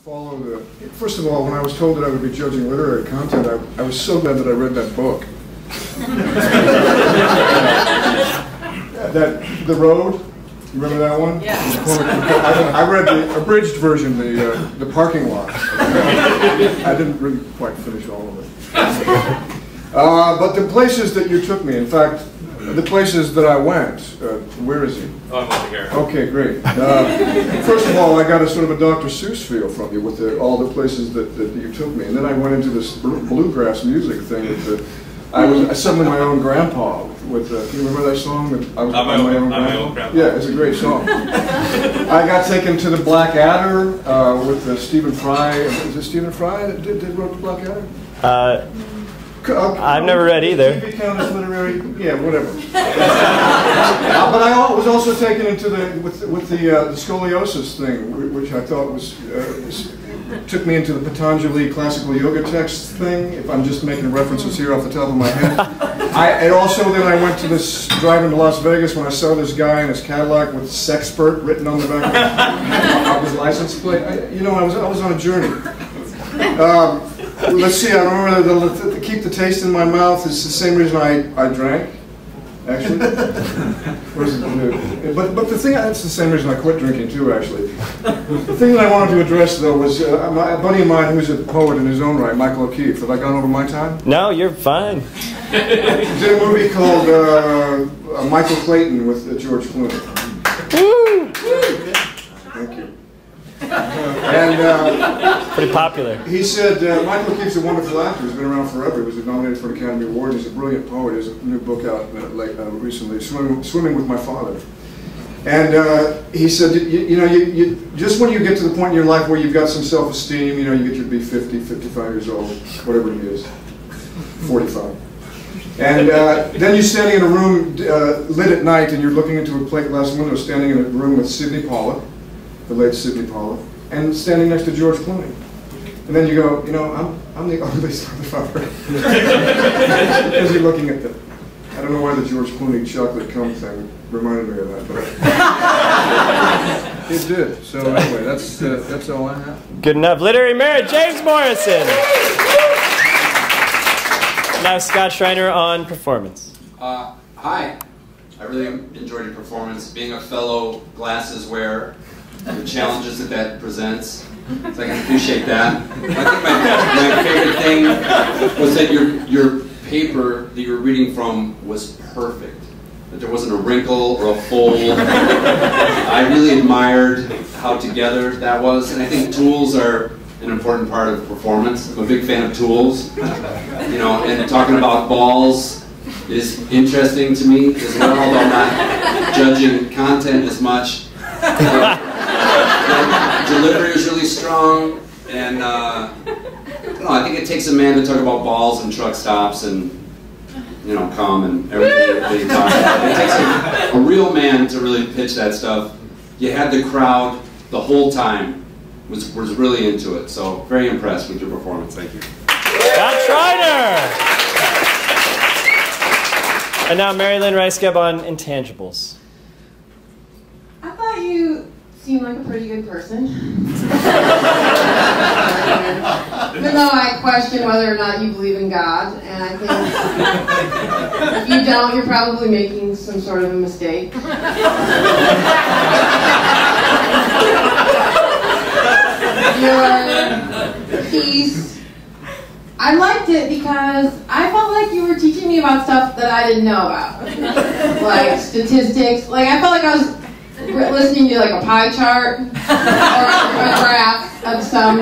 follow the... First of all, when I was told that I would be judging literary content, I was so glad that I read that book. The Road, you remember that one? Yeah. I read the abridged version, the parking lot. I didn't really quite finish all of it. But the places that you took me, in fact, the places that I went, where is he? Oh, I'm over here. Okay, great. First of all, I got a sort of a Dr. Seuss feel from you with all the places that you took me. And then I went into this bluegrass music thing with I was suddenly my own grandpa. Can you remember that song? I was my own grandpa. Yeah, it's a great song. I got taken to the Black Adder with Stephen Fry. Is it Stephen Fry that wrote the Black Adder? I've never read either. TV count as literary? Yeah, whatever. But I was also taken into with the scoliosis thing, which I thought was took me into the Patanjali classical yoga text thing. If I'm just making references here off the top of my head, and also then I went to this driving to Las Vegas when I saw this guy in his Cadillac with "Sexpert" written on the back of his license plate. I was on a journey. Let's see, I remember to keep the taste in my mouth is the same reason I drank, actually. But the thing, that's the same reason I quit drinking too, actually. The thing that I wanted to address, though, was a buddy of mine who's a poet in his own right, Michael O'Keefe. Have I gone over my time? No, you're fine. He did a movie called Michael Clayton with George Clooney. Woo! Thank you. Pretty popular. He said, Michael O'Keefe's a wonderful actor. He's been around forever. He was nominated for an Academy Award. He's a brilliant poet. He has a new book out recently, Swimming with My Father. And he said, just when you get to the point in your life where you've got some self-esteem, you get to be 50, 55 years old, whatever he is, 45. And then you're standing in a room lit at night, and you're looking into a plate glass window, standing in a room with Sidney Pollack, the late Sidney Pollack, and standing next to George Clooney. And then you go, I'm the ugliest motherfucker. As you're looking at I don't know why the George Clooney chocolate cum thing reminded me of that, but it did. So anyway, that's all I have. Good enough. Literary Merit, James Morrison. Now Scott Schreiner on performance. Hi. I really enjoyed your performance. Being a fellow glasses wearer, the challenges that presents, so I can appreciate that. I think my favorite thing was that your paper that you were reading from was perfect. That there wasn't a wrinkle or a fold. I really admired how together that was, and I think tools are an important part of performance. I'm a big fan of tools. And talking about balls is interesting to me as well, although I'm not judging content as much. The delivery was really strong, and I think it takes a man to talk about balls and truck stops and cum and everything that you talk about. It takes a real man to really pitch that stuff. You had the crowd the whole time was really into it. So very impressed with your performance. Thank you. Scott Schreiner. And now Mary Lynn Rajskub on intangibles. I thought you seemed like a pretty good person. Even though I question whether or not you believe in God, and I think if you don't, you're probably making some sort of a mistake. Your piece, I liked it because I felt like you were teaching me about stuff that I didn't know about. Like statistics. Like I felt like I was listening to like a pie chart or a graph of some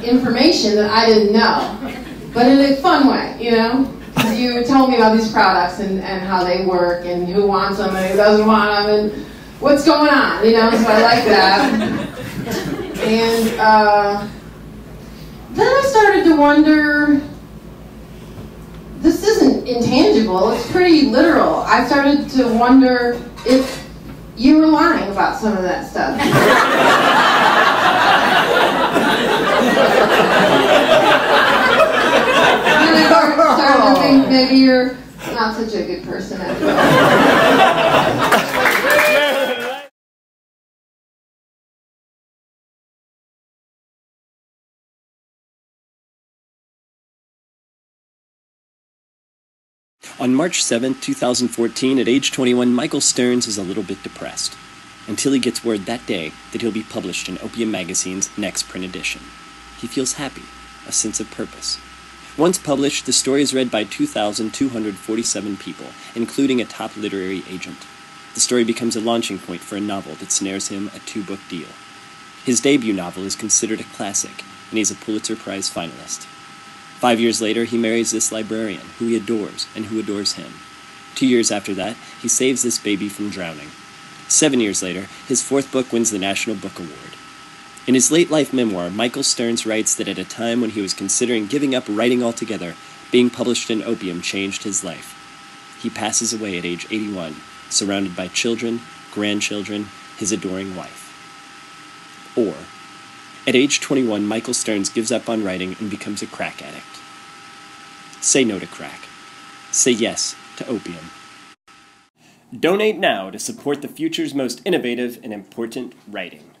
information that I didn't know, but in a fun way, because you told me about these products and how they work and who wants them and who doesn't want them and what's going on, so I like that. And then I started to wonder, this isn't intangible, it's pretty literal. I started to wonder if you were lying about some of that stuff. And I started to think maybe you're not such a good person after all. On March 7, 2014, at age 21, Michael Stearns is a little bit depressed, until he gets word that day that he'll be published in Opium magazine's next print edition. He feels happy, a sense of purpose. Once published, the story is read by 2,247 people, including a top literary agent. The story becomes a launching point for a novel that snares him a 2-book deal. His debut novel is considered a classic, and he's a Pulitzer Prize finalist. 5 years later, he marries this librarian, who he adores, and who adores him. 2 years after that, he saves this baby from drowning. 7 years later, his 4th book wins the National Book Award. In his late-life memoir, Michael Stearns writes that at a time when he was considering giving up writing altogether, being published in Opium changed his life. He passes away at age 81, surrounded by children, grandchildren, his adoring wife. Or, at age 21, Michael Stearns gives up on writing and becomes a crack addict. Say no to crack. Say yes to opium. Donate now to support the future's most innovative and important writing.